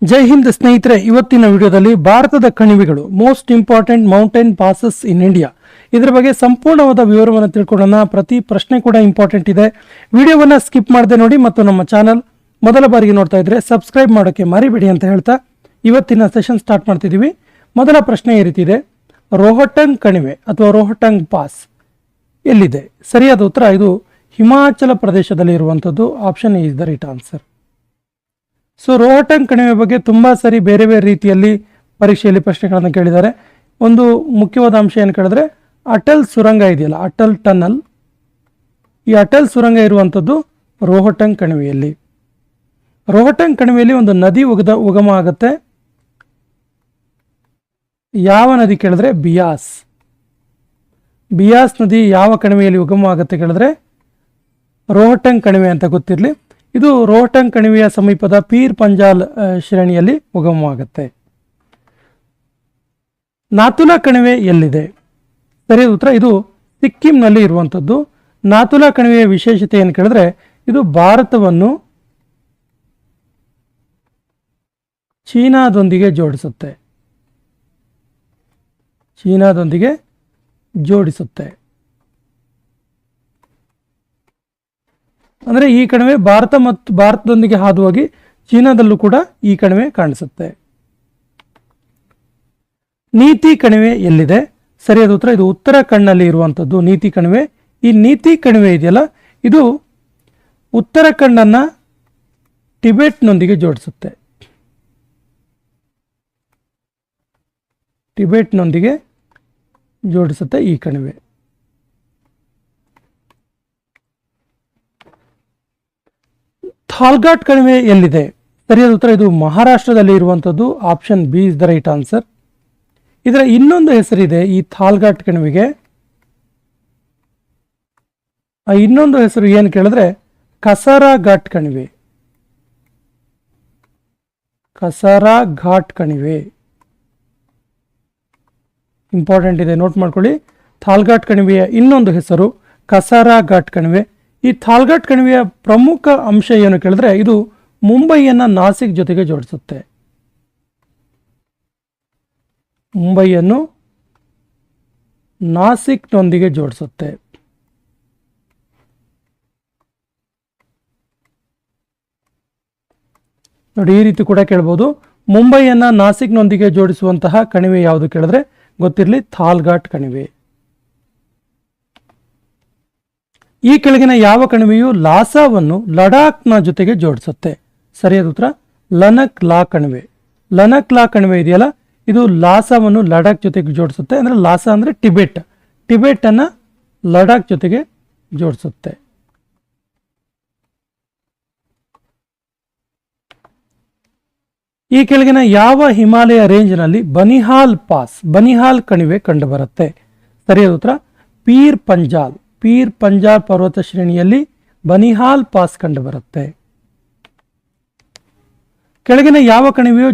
ಜೈ ಹಿಂದ್ ಸ್ನೇಹಿತರೆ, ಇವತ್ತಿನ ವಿಡಿಯೋದಲ್ಲಿ ಭಾರತದ ಕಣಿವೆಗಳು most important mountain passes in India ಇದರ ಬಗ್ಗೆ ಸಂಪೂರ್ಣವಾದ ವಿವರವನ್ನು ತಿಳ್ಕೊಳ್ಳೋಣ. ಪ್ರತಿ ಪ್ರಶ್ನೆ ಕೂಡ ಇಂಪಾರ್ಟೆಂಟ್ ಇದೆ. ವಿಡಿಯೋವನ್ನು ಸ್ಕಿಪ್ ಮಾಡದೆ ನೋಡಿ ಮತ್ತು ನಮ್ಮ ಚಾನಲ್ ಮೊದಲ ಬಾರಿಗೆ ನೋಡ್ತಾ ಇದ್ರೆ ಸಬ್ಸ್ಕ್ರೈಬ್ ಮಾಡೋಕ್ಕೆ ಮರಿಬೇಡಿ ಅಂತ ಹೇಳ್ತಾ ಇವತ್ತಿನ ಸೆಷನ್ ಸ್ಟಾರ್ಟ್ ಮಾಡ್ತಿದ್ದೀವಿ. ಮೊದಲ ಪ್ರಶ್ನೆ ಈ ರೀತಿ ಇದೆ, ರೋಹಟಂಗ್ ಕಣಿವೆ ಅಥವಾ ರೋಹಟಂಗ್ ಪಾಸ್ ಎಲ್ಲಿದೆ? ಸರಿಯಾದ ಉತ್ತರ ಇದು ಹಿಮಾಚಲ ಪ್ರದೇಶದಲ್ಲಿ ಇರುವಂಥದ್ದು. Option is the right answer. So Rohtang ಕಣಿವೆ ಬಗ್ಗೆ ತುಂಬ ಸರಿ ಬೇರೆ ಬೇರೆ ರೀತಿಯಲ್ಲಿ ಪರೀಕ್ಷೆಯಲ್ಲಿ ಪ್ರಶ್ನೆಗಳನ್ನು ಕೇಳಿದ್ದಾರೆ. ಒಂದು ಮುಖ್ಯವಾದ ಅಂಶ ಏನು ಕೇಳಿದ್ರೆ, ಅಟಲ್ ಸುರಂಗ ಇದೆಯಲ್ಲ, ಅಟಲ್ ಟನಲ್, ಈ ಅಟಲ್ ಸುರಂಗ ಇರುವಂಥದ್ದು ರೋಹಟಂಗ್ ಕಣಿವೆಯಲ್ಲಿ. ರೋಹಟಂಗ್ ಕಣಿವೆಯಲ್ಲಿ ಒಂದು ನದಿ ಉಗಮ ಆಗುತ್ತೆ. ಯಾವ ನದಿ ಕೇಳಿದ್ರೆ ಬಿಯಾಸ್. ಬಿಯಾಸ್ ನದಿ ಯಾವ ಕಣಿವೆಯಲ್ಲಿ ಉಗಮ ಆಗುತ್ತೆ ಕೇಳಿದ್ರೆ ರೋಹಟಂಗ್ ಕಣಿವೆ ಅಂತ ಗೊತ್ತಿರಲಿ. ಇದು ರೋಹಟಂಗ್ ಕಣಿವೆಯ ಸಮೀಪದ ಪೀರ್ ಪಂಜಾಲ್ ಶ್ರೇಣಿಯಲ್ಲಿ ಉಗಮವಾಗುತ್ತೆ. ನಾಥುಲಾ ಕಣಿವೆ ಎಲ್ಲಿದೆ? ಸರಿಯಾದ ಉತ್ತರ ಇದು ಸಿಕ್ಕಿಂನಲ್ಲಿ ಇರುವಂಥದ್ದು. ನಾಥುಲಾ ಕಣಿವೆಯ ವಿಶೇಷತೆ ಏನು ಕೇಳಿದ್ರೆ, ಇದು ಭಾರತವನ್ನು ಚೀನಾದೊಂದಿಗೆ ಜೋಡಿಸುತ್ತೆ. ಚೀನಾದೊಂದಿಗೆ ಜೋಡಿಸುತ್ತೆ ಅಂದರೆ ಈ ಕಣಿವೆ ಭಾರತದೊಂದಿಗೆ ಹಾದು ಹೋಗಿ ಚೀನಾದಲ್ಲೂ ಕೂಡ ಈ ಕಣಿವೆ ಕಾಣಿಸುತ್ತೆ. ನೀತಿ ಕಣಿವೆ ಎಲ್ಲಿದೆ? ಸರಿಯಾದ ಉತ್ತರ ಇದು ಉತ್ತರಾಖಂಡ್ನಲ್ಲಿ ಇರುವಂಥದ್ದು ನೀತಿ ಕಣಿವೆ. ಈ ನೀತಿ ಕಣಿವೆ ಇದೆಯಲ್ಲ, ಇದು ಉತ್ತರಾಖಂಡನ್ನು ಟಿಬೆಟ್ನೊಂದಿಗೆ ಜೋಡಿಸುತ್ತೆ. ಟಿಬೆಟ್ನೊಂದಿಗೆ ಜೋಡಿಸುತ್ತೆ ಈ ಕಣಿವೆ. ಥಾಲ್ಘಾಟ್ ಕಣಿವೆ ಎಲ್ಲಿದೆ? ಸರಿಯಾದ ಉತ್ತರ ಇದು ಮಹಾರಾಷ್ಟ್ರದಲ್ಲಿ ಇರುವಂಥದ್ದು. Option B is the right answer. ಇದರ ಇನ್ನೊಂದು ಹೆಸರಿದೆ ಈ ಥಾಲ್ಘಾಟ್ ಕಣಿವೆಗೆ. ಆ ಇನ್ನೊಂದು ಹೆಸರು ಏನು ಕೇಳಿದ್ರೆ ಕಸಾರಾ ಘಾಟ್ ಕಣಿವೆ. ಕಸಾರಾ ಘಾಟ್ ಕಣಿವೆ ಇಂಪಾರ್ಟೆಂಟ್ ಇದೆ, ನೋಟ್ ಮಾಡ್ಕೊಳ್ಳಿ. ಥಾಲ್ಘಾಟ್ ಕಣಿವೆಯ ಇನ್ನೊಂದು ಹೆಸರು ಕಸಾರಾ ಘಾಟ್ ಕಣಿವೆ. ಈ ಥಾಲ್ಘಾಟ್ ಕಣಿವೆಯ ಪ್ರಮುಖ ಅಂಶ ಏನು ಕೇಳಿದ್ರೆ, ಇದು ಮುಂಬೈಯನ್ನು ನಾಸಿಕ್ ಜೊತೆಗೆ ಜೋಡಿಸುತ್ತೆ. ಮುಂಬೈಯನ್ನು ನಾಸಿಕ್ನೊಂದಿಗೆ ಜೋಡಿಸುತ್ತೆ. ನೋಡಿ, ಈ ರೀತಿ ಕೂಡ ಕೇಳ್ಬೋದು. ಮುಂಬೈಯನ್ನು ನಾಸಿಕ್ನೊಂದಿಗೆ ಜೋಡಿಸುವಂತಹ ಕಣಿವೆ ಯಾವುದು ಕೇಳಿದ್ರೆ ಗೊತ್ತಿರಲಿ, ಥಾಲ್ಘಾಟ್ ಕಣಿವೆ. ಈ ಕೆಳಗಿನ ಯಾವ ಕಣಿವೆಯು ಲಾಸಾವನ್ನು ಲಡಾಖ್ನ ಜೊತೆಗೆ ಜೋಡಿಸುತ್ತೆ? ಸರಿಯಾದ ಉತ್ತರ ಲನಕ್ ಲಾ ಕಣಿವೆ. ಲನಕ್ ಲಾ ಕಣಿವೆ ಇದೆಯಲ್ಲ, ಇದು ಲಾಸಾವನ್ನು ಲಡಾಖ್ ಜೊತೆಗೆ ಜೋಡಿಸುತ್ತೆ. ಅಂದರೆ ಲಾಸಾ ಅಂದರೆ ಟಿಬೆಟ್ ಅನ್ನ ಲಡಾಖ್ ಜೊತೆಗೆ ಜೋಡಿಸುತ್ತೆ. ಈ ಕೆಳಗಿನ ಯಾವ ಹಿಮಾಲಯ ರೇಂಜ್ನಲ್ಲಿ ಬನಿಹಾಲ್ ಕಣಿವೆ ಕಂಡುಬರುತ್ತೆ? ಸರಿಯಾದ ಉತ್ತರ ಪೀರ್ ಪಂಜಾಲ್ ಪರ್ವತ ಶ್ರೇಣಿಯಲ್ಲಿ ಬನಿಹಾಲ್ ಪಾಸ್ ಕಂಡುಬರುತ್ತೆ. ಕೆಳಗಿನ ಯಾವ ಕಣಿವೆಯು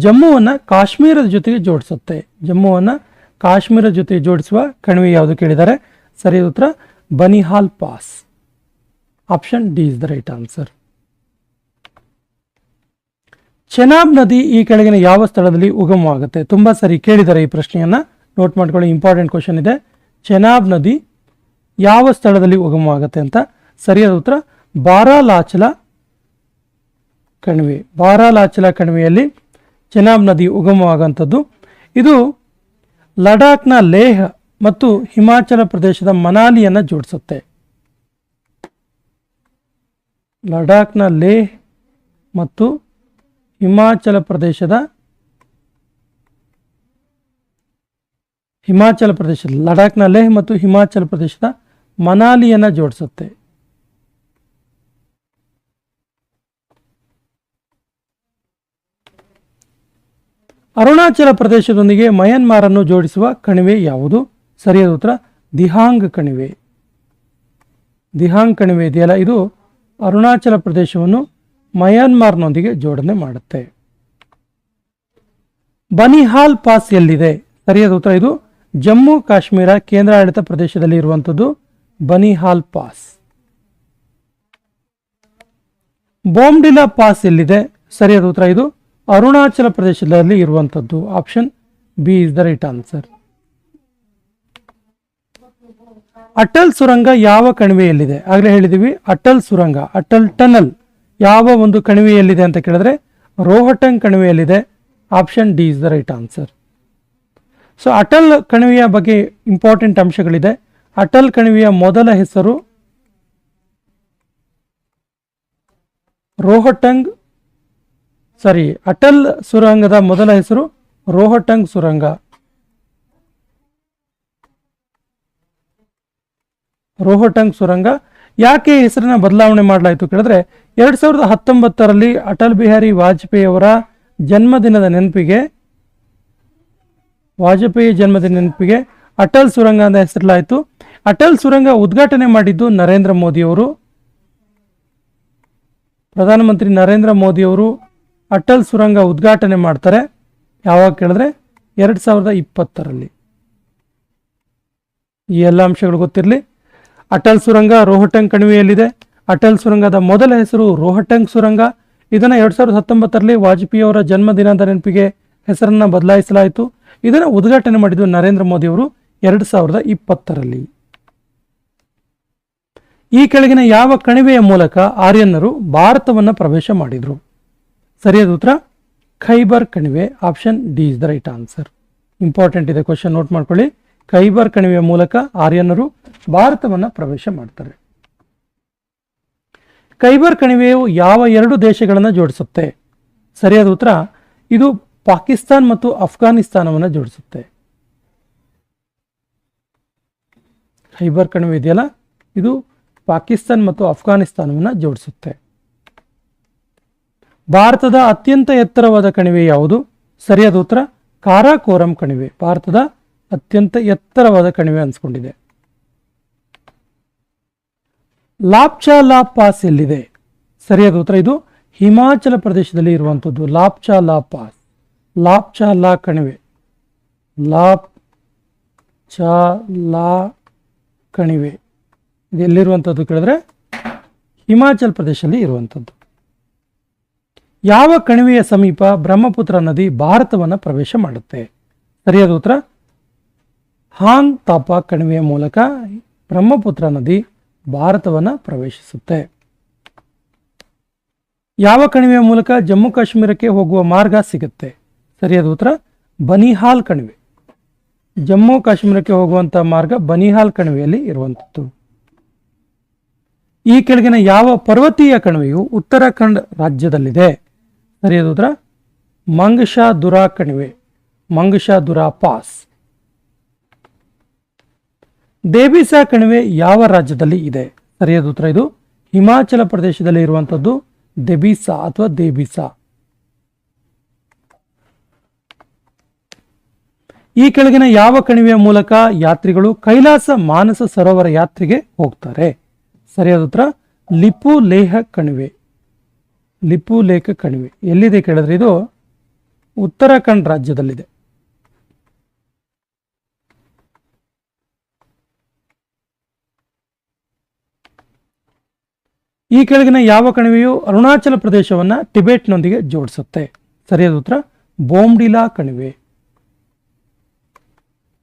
ಜಮ್ಮುವನ್ನು ಕಾಶ್ಮೀರದ ಜೊತೆಗೆ ಜೋಡಿಸುತ್ತೆ? ಜಮ್ಮುವನ್ನು ಕಾಶ್ಮೀರದ ಜೊತೆಗೆ ಜೋಡಿಸುವ ಕಣಿವೆ ಯಾವುದು ಕೇಳಿದ್ದಾರೆ? ಸರಿಯಾದ ಉತ್ತರ Banihal pass. Option D is the right answer. Chenab ನದಿ ಈ ಕೆಳಗಿನ ಯಾವ ಸ್ಥಳದಲ್ಲಿ ಉಗಮವಾಗುತ್ತೆ? ತುಂಬಾ ಸರಿ ಕೇಳಿದ್ದಾರೆ ಈ ಪ್ರಶ್ನೆಯನ್ನ, ನೋಟ್ ಮಾಡ್ಕೊಳ್ಳಿ, ಇಂಪಾರ್ಟೆಂಟ್ ಕ್ವಶನ್ ಇದೆ. ಚೆನಾಬ್ ನದಿ ಯಾವ ಸ್ಥಳದಲ್ಲಿ ಉಗಮವಾಗುತ್ತೆ ಅಂತ. ಸರಿಯಾದ ಉತ್ತರ ಬಾರಾಲಾಚಲ ಕಣಿವೆ. ಬಾರಾಲಾಚಲ ಕಣಿವೆಯಲ್ಲಿ ಚೆನಾಬ್ ನದಿ ಉಗಮವಾಗುವಂಥದ್ದು. ಇದು ಲಡಾಖ್ನ ಲೇಹ್ ಮತ್ತು ಹಿಮಾಚಲ ಪ್ರದೇಶದ ಮನಾಲಿಯನ್ನು ಜೋಡಿಸುತ್ತೆ. ಲಡಾಖ್ನ ಲೇಹ್ ಮತ್ತು ಹಿಮಾಚಲ ಪ್ರದೇಶದ ಲಡಾಖ್ನ ಲೇಹ್ ಮತ್ತು ಹಿಮಾಚಲ ಪ್ರದೇಶದ ಮನಾಲಿಯನ್ನು ಜೋಡಿಸುತ್ತೆ. ಅರುಣಾಚಲ ಪ್ರದೇಶದೊಂದಿಗೆ ಮಯನ್ಮಾರ್ ಅನ್ನು ಜೋಡಿಸುವ ಕಣಿವೆ ಯಾವುದು? ಸರಿಯಾದ ಉತ್ತರ ದಿಹಾಂಗ್ ಕಣಿವೆ. ದಿಹಾಂಗ್ ಕಣಿವೆ ಇದೆಯಲ್ಲ, ಇದು ಅರುಣಾಚಲ ಪ್ರದೇಶವನ್ನು ಮಯನ್ಮಾರ್ನೊಂದಿಗೆ ಜೋಡಣೆ ಮಾಡುತ್ತೆ. ಬನಿಹಾಲ್ ಪಾಸ್ ಎಲ್ಲಿದೆ? ಸರಿಯಾದ ಉತ್ತರ ಇದು ಜಮ್ಮು ಕಾಶ್ಮೀರ ಕೇಂದ್ರಾಡಳಿತ ಪ್ರದೇಶದಲ್ಲಿ ಇರುವಂಥದ್ದು ಬನಿಹಾಲ್ ಪಾಸ್. ಬೋಮ್ಡಿಲಾ ಪಾಸ್ ಎಲ್ಲಿದೆ? ಸರಿಯಾದ ಉತ್ತರ ಇದು ಅರುಣಾಚಲ ಪ್ರದೇಶದಲ್ಲಿ ಇರುವಂಥದ್ದು. Option B is the right answer. Atal ಸುರಂಗ ಯಾವ ಕಣಿವೆಯಲ್ಲಿದೆ? ಆಗಲೇ ಹೇಳಿದೀವಿ ಅಟಲ್ ಸುರಂಗ, ಅಟಲ್ ಟನಲ್ ಯಾವ ಒಂದು ಕಣಿವೆಯಲ್ಲಿದೆ ಅಂತ ಕೇಳಿದ್ರೆ ರೋಹಟಂಗ್ ಕಣಿವೆಯಲ್ಲಿದೆ. Option D is the right answer. So Atal ಕಣಿವೆಯ ಬಗ್ಗೆ ಇಂಪಾರ್ಟೆಂಟ್ ಅಂಶಗಳಿದೆ. ಅಟಲ್ ಕಣಿವೆಯ ಮೊದಲ ಹೆಸರು ಅಟಲ್ ಸುರಂಗದ ಮೊದಲ ಹೆಸರು ರೋಹಟಂಗ್ ಸುರಂಗ. ರೋಹಟಂಗ್ ಸುರಂಗ ಯಾಕೆ ಹೆಸರನ್ನ ಬದಲಾವಣೆ ಮಾಡಲಾಯಿತು ಕೇಳಿದ್ರೆ 2019ರಲ್ಲಿ ಅಟಲ್ ಬಿಹಾರಿ ವಾಜಪೇಯಿ ಅವರ ಜನ್ಮದಿನದ ನೆನಪಿಗೆ ಅಟಲ್ ಸುರಂಗ ಅಂತ ಹೆಸರಿಸಲಾಯಿತು. ಅಟಲ್ ಸುರಂಗ ಉದ್ಘಾಟನೆ ಮಾಡಿದ್ದು ನರೇಂದ್ರ ಮೋದಿ ಅವರು. ಪ್ರಧಾನಮಂತ್ರಿ ನರೇಂದ್ರ ಮೋದಿ ಅವರು ಅಟಲ್ ಸುರಂಗ ಉದ್ಘಾಟನೆ ಮಾಡ್ತಾರೆ. ಯಾವಾಗ ಕೇಳಿದ್ರೆ 2020ರಲ್ಲಿ. ಈ ಎಲ್ಲ ಅಂಶಗಳು ಗೊತ್ತಿರಲಿ. ಅಟಲ್ ಸುರಂಗ ರೋಹಟಂಗ್ ಕಣಿವೆಯಲ್ಲಿದೆ. ಅಟಲ್ ಸುರಂಗದ ಮೊದಲ ಹೆಸರು ರೋಹಟಂಗ್ ಸುರಂಗ. ಇದನ್ನು 2019ರಲ್ಲಿ ವಾಜಪೇಯಿ ಅವರ ಜನ್ಮದಿನದ ನೆನಪಿಗೆ ಹೆಸರನ್ನ ಬದಲಾಯಿಸಲಾಯಿತು. ಇದನ್ನು ಉದ್ಘಾಟನೆ ಮಾಡಿದ್ದು ನರೇಂದ್ರ ಮೋದಿ ಅವರು 2020ರಲ್ಲಿ. ಈ ಕೆಳಗಿನ ಯಾವ ಕಣಿವೆಯ ಮೂಲಕ ಆರ್ಯನ್ನರು ಭಾರತವನ್ನು ಪ್ರವೇಶ ಮಾಡಿದರು? ಸರಿಯಾದ ಉತ್ತರ ಖೈಬರ್ ಕಣಿವೆ. Option D is the right answer. Important ಇದೆ ಕ್ವಶನ್, ನೋಟ್ ಮಾಡ್ಕೊಳ್ಳಿ. ಖೈಬರ್ ಕಣಿವೆಯ ಮೂಲಕ ಆರ್ಯನ್ನರು ಭಾರತವನ್ನು ಪ್ರವೇಶ ಮಾಡ್ತಾರೆ. ಖೈಬರ್ ಕಣಿವೆಯು ಯಾವ ಎರಡು ದೇಶಗಳನ್ನು ಜೋಡಿಸುತ್ತೆ? ಸರಿಯಾದ ಉತ್ತರ ಇದು ಪಾಕಿಸ್ತಾನ್ ಮತ್ತು ಅಫ್ಘಾನಿಸ್ತಾನವನ್ನು ಜೋಡಿಸುತ್ತೆ. ಖೈಬರ್ ಕಣಿವೆ ಇದೆಯಲ್ಲ, ಇದು ಪಾಕಿಸ್ತಾನ್ ಮತ್ತು ಅಫ್ಘಾನಿಸ್ತಾನವನ್ನು ಜೋಡಿಸುತ್ತೆ. ಭಾರತದ ಅತ್ಯಂತ ಎತ್ತರವಾದ ಕಣಿವೆ ಯಾವುದು? ಸರಿಯಾದ ಉತ್ತರ ಕಾರಾಕೋರಂ ಕಣಿವೆ. ಭಾರತದ ಅತ್ಯಂತ ಎತ್ತರವಾದ ಕಣಿವೆ ಅನ್ಸ್ಕೊಂಡಿದೆ. ಲಾಪ್ಚಾ ಪಾಸ್ ಎಲ್ಲಿದೆ? ಸರಿಯಾದ ಉತ್ತರ ಇದು ಹಿಮಾಚಲ ಪ್ರದೇಶದಲ್ಲಿ ಇರುವಂಥದ್ದು. ಲಾಪ್ಚಾ ಪಾಸ್, ಲಾಪ್ಚಾ ಕಣಿವೆ. ಲಾಪ್ಚಾ ಕಣಿವೆ ಇದು ಎಲ್ಲಿರುವಂಥದ್ದು ಕೇಳಿದ್ರೆ ಹಿಮಾಚಲ ಪ್ರದೇಶದಲ್ಲಿ ಇರುವಂಥದ್ದು. ಯಾವ ಕಣಿವೆಯ ಸಮೀಪ ಬ್ರಹ್ಮಪುತ್ರ ನದಿ ಭಾರತವನ್ನು ಪ್ರವೇಶ ಮಾಡುತ್ತೆ? ಸರಿಯಾದ ಉತ್ತರ ಹಾಂಗ್ ತಾಪ ಕಣಿವೆಯ ಮೂಲಕ ಬ್ರಹ್ಮಪುತ್ರ ನದಿ ಭಾರತವನ್ನು ಪ್ರವೇಶಿಸುತ್ತೆ. ಯಾವ ಕಣಿವೆಯ ಮೂಲಕ ಜಮ್ಮು ಕಾಶ್ಮೀರಕ್ಕೆ ಹೋಗುವ ಮಾರ್ಗ ಸಿಗುತ್ತೆ? ಸರಿಯಾದ ಉತ್ತರ ಬನಿಹಾಲ್ ಕಣಿವೆ. ಜಮ್ಮು ಕಾಶ್ಮೀರಕ್ಕೆ ಹೋಗುವಂಥ ಮಾರ್ಗ ಬನಿಹಾಲ್ ಕಣಿವೆಯಲ್ಲಿ ಇರುವಂಥದ್ದು. ಈ ಕೆಳಗಿನ ಯಾವ ಪರ್ವತೀಯ ಕಣಿವೆಯು ಉತ್ತರಾಖಂಡ್ ರಾಜ್ಯದಲ್ಲಿದೆ? ಸರಿಯಾದ ಉತ್ತರ ಮಂಗಶಾದುರಾ ಕಣಿವೆ, ಮಂಗಶಾದುರಾ ಪಾಸ್. ದೇಬಿಸಾ ಕಣಿವೆ ಯಾವ ರಾಜ್ಯದಲ್ಲಿ ಇದೆ? ಸರಿಯಾದ ಉತ್ತರ ಇದು ಹಿಮಾಚಲ ಪ್ರದೇಶದಲ್ಲಿ ಇರುವಂಥದ್ದು ದೆಬಿಸಾ ಅಥವಾ ದೇಬಿಸಾ. ಈ ಕೆಳಗಿನ ಯಾವ ಕಣಿವೆಯ ಮೂಲಕ ಯಾತ್ರಿಗಳು ಕೈಲಾಸ ಮಾನಸ ಸರೋವರ ಯಾತ್ರೆಗೆ ಹೋಗ್ತಾರೆ? ಸರಿಯಾದ ಉತ್ತರ ಲಿಪು ಲೇಹ ಕಣಿವೆ. ಲಿಪು ಲೇಖ ಕಣಿವೆ ಎಲ್ಲಿದೆ ಕೇಳಿದ್ರೆ ಇದು ಉತ್ತರಾಖಂಡ್ ರಾಜ್ಯದಲ್ಲಿದೆ. ಈ ಕೆಳಗಿನ ಯಾವ ಕಣಿವೆಯು ಅರುಣಾಚಲ ಪ್ರದೇಶವನ್ನು ಟಿಬೆಟ್ನೊಂದಿಗೆ ಜೋಡಿಸುತ್ತೆ? ಸರಿಯಾದ ಉತ್ತರ ಬೋಮ್ಡಿಲಾ ಕಣಿವೆ.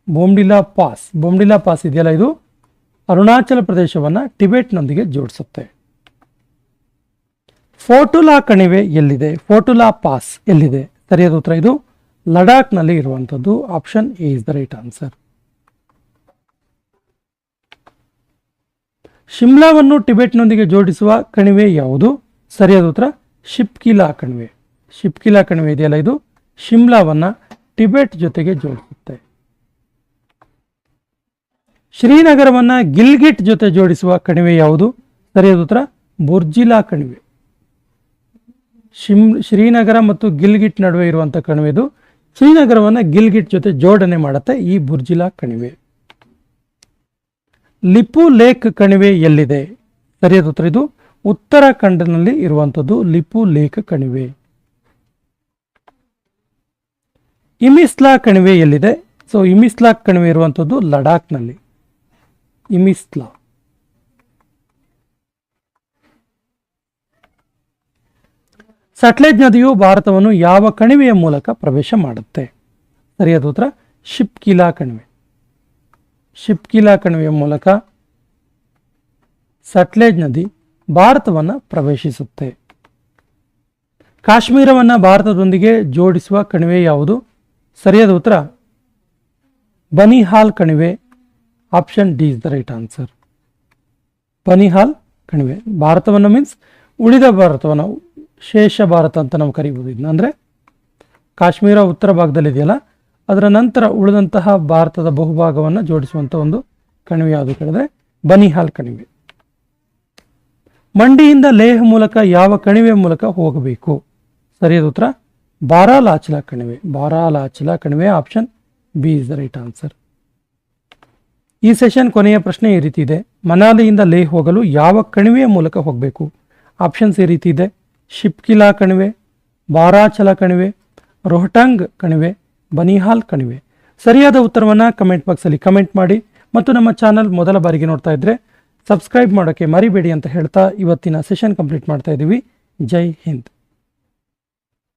ಬೋಮ್ಡಿಲಾ ಪಾಸ್ ಇದೆಯಲ್ಲ, ಇದು ಅರುಣಾಚಲ ಪ್ರದೇಶವನ್ನು ಟಿಬೆಟ್ನೊಂದಿಗೆ ಜೋಡಿಸುತ್ತೆ. ಫೋಟುಲಾ ಕಣಿವೆ ಎಲ್ಲಿದೆ? ಫೋಟುಲಾ ಪಾಸ್ ಎಲ್ಲಿದೆ? ಸರಿಯಾದ ಉತ್ತರ ಇದು ಲಡಾಖ್ನಲ್ಲಿ ಇರುವಂಥದ್ದು. Option A is the right answer. ಶಿಮ್ಲಾವನ್ನು ಟಿಬೆಟ್ನೊಂದಿಗೆ ಜೋಡಿಸುವ ಕಣಿವೆ ಯಾವುದು? ಸರಿಯಾದ ಉತ್ತರ ಶಿಪ್ಕಿಲಾ ಕಣಿವೆ. ಶಿಪ್ಕಿಲಾ ಕಣಿವೆ ಇದೆಯಲ್ಲ, ಇದು ಶಿಮ್ಲಾವನ್ನು ಟಿಬೆಟ್ ಜೊತೆಗೆ ಜೋಡಿಸುತ್ತೆ. ಶ್ರೀನಗರವನ್ನು ಗಿಲ್ಗಿಟ್ ಜೊತೆ ಜೋಡಿಸುವ ಕಣಿವೆ ಯಾವುದು? ಸರಿಯಾದ ಉತ್ತರ ಬುರ್ಜಿಲಾ ಕಣಿವೆ. ಶ್ರೀನಗರ ಮತ್ತು ಗಿಲ್ಗಿಟ್ ನಡುವೆ ಇರುವಂಥ ಕಣಿವೆ ಇದು. ಶ್ರೀನಗರವನ್ನು ಗಿಲ್ಗಿಟ್ ಜೊತೆ ಜೋಡಣೆ ಮಾಡುತ್ತೆ ಈ ಬುರ್ಜಿಲಾ ಕಣಿವೆ. ಲಿಪು ಲೇಕ್ ಕಣಿವೆ ಎಲ್ಲಿದೆ? ಸರಿಯಾದ ಉತ್ತರ ಇದು ಉತ್ತರಾಖಂಡ್ನಲ್ಲಿ ಇರುವಂಥದ್ದು ಲಿಪು ಲೇಕ್ ಕಣಿವೆ. ಇಮಿಸ್ಲಾ ಕಣಿವೆ ಎಲ್ಲಿದೆ? ಸೊ ಇಮಿಸ್ಲಾ ಕಣಿವೆ ಇರುವಂಥದ್ದು ಲಡಾಖ್ನಲ್ಲಿ. ಇಮಿಸ್ಲಾ. ಸಟ್ಲೆಜ್ ನದಿಯು ಭಾರತವನ್ನು ಯಾವ ಕಣಿವೆಯ ಮೂಲಕ ಪ್ರವೇಶ ಮಾಡುತ್ತೆ? ಸರಿಯಾದ ಉತ್ತರ ಶಿಪ್ಕಿಲಾ ಕಣಿವೆ. ಶಿಪ್ಕಿಲಾ ಕಣಿವೆಯ ಮೂಲಕ ಸಟ್ಲೆಜ್ ನದಿ ಭಾರತವನ್ನು ಪ್ರವೇಶಿಸುತ್ತೆ. ಕಾಶ್ಮೀರವನ್ನು ಭಾರತದೊಂದಿಗೆ ಜೋಡಿಸುವ ಕಣಿವೆ ಯಾವುದು? ಸರಿಯಾದ ಉತ್ತರ ಬನಿಹಾಲ್ ಕಣಿವೆ. Option D is the right answer. Banihal ಕಣಿವೆ ಭಾರತವನ್ನು ಮೀನ್ಸ್ ಉಳಿದ ಭಾರತವನ್ನು, ಶೇಷ ಭಾರತ ಅಂತ ನಾವು ಕರೀಬೋದು ಇದನ್ನ. ಅಂದರೆ ಕಾಶ್ಮೀರ ಉತ್ತರ ಭಾಗದಲ್ಲಿದೆಯಲ್ಲ, ಅದರ ನಂತರ ಉಳಿದಂತಹ ಭಾರತದ ಬಹುಭಾಗವನ್ನು ಜೋಡಿಸುವಂಥ ಒಂದು ಕಣಿವೆ ಯಾವುದು ಕೇಳಿದ್ರೆ ಬನಿಹಾಲ್ ಕಣಿವೆ. ಮಂಡಿಯಿಂದ ಲೇಹ್ ಮೂಲಕ ಯಾವ ಕಣಿವೆ ಮೂಲಕ ಹೋಗಬೇಕು? ಸರಿಯಾದ ಉತ್ತರ ಬಾರಾಲಾಚಲಾ ಕಣಿವೆ. ಬಾರಾಲಾಚಲಾ ಕಣಿವೆ. Option B is the right answer. ಈ ಸೆಷನ್ ಕೊನೆಯ ಪ್ರಶ್ನೆ ಈ ರೀತಿ ಇದೆ. ಮನಾಲಿಯಿಂದ ಲೇಹ್ ಹೋಗಲು ಯಾವ ಕಣಿವೆಯ ಮೂಲಕ ಹೋಗಬೇಕು? ಆಪ್ಷನ್ಸ್ ಈ ರೀತಿ ಇದೆ: ಶಿಪ್ಕಿಲಾ ಕಣಿವೆ, ಬಾರಾಚಲಾ ಕಣಿವೆ, ರೋಹ್ಟಾಂಗ್ ಕಣಿವೆ, ಬನಿಹಾಲ್ ಕಣಿವೆ. ಸರಿಯಾದ ಉತ್ತರವನ್ನು ಕಮೆಂಟ್ ಬಾಕ್ಸಲ್ಲಿ ಕಮೆಂಟ್ ಮಾಡಿ ಮತ್ತು ನಮ್ಮ ಚಾನಲ್ ಮೊದಲ ಬಾರಿಗೆ ನೋಡ್ತಾ ಇದ್ದರೆ ಸಬ್ಸ್ಕ್ರೈಬ್ ಮಾಡೋಕ್ಕೆ ಮರಿಬೇಡಿ ಅಂತ ಹೇಳ್ತಾ ಇವತ್ತಿನ ಸೆಷನ್ ಕಂಪ್ಲೀಟ್ ಮಾಡ್ತಾ ಇದ್ದೀವಿ. ಜೈ ಹಿಂದ್.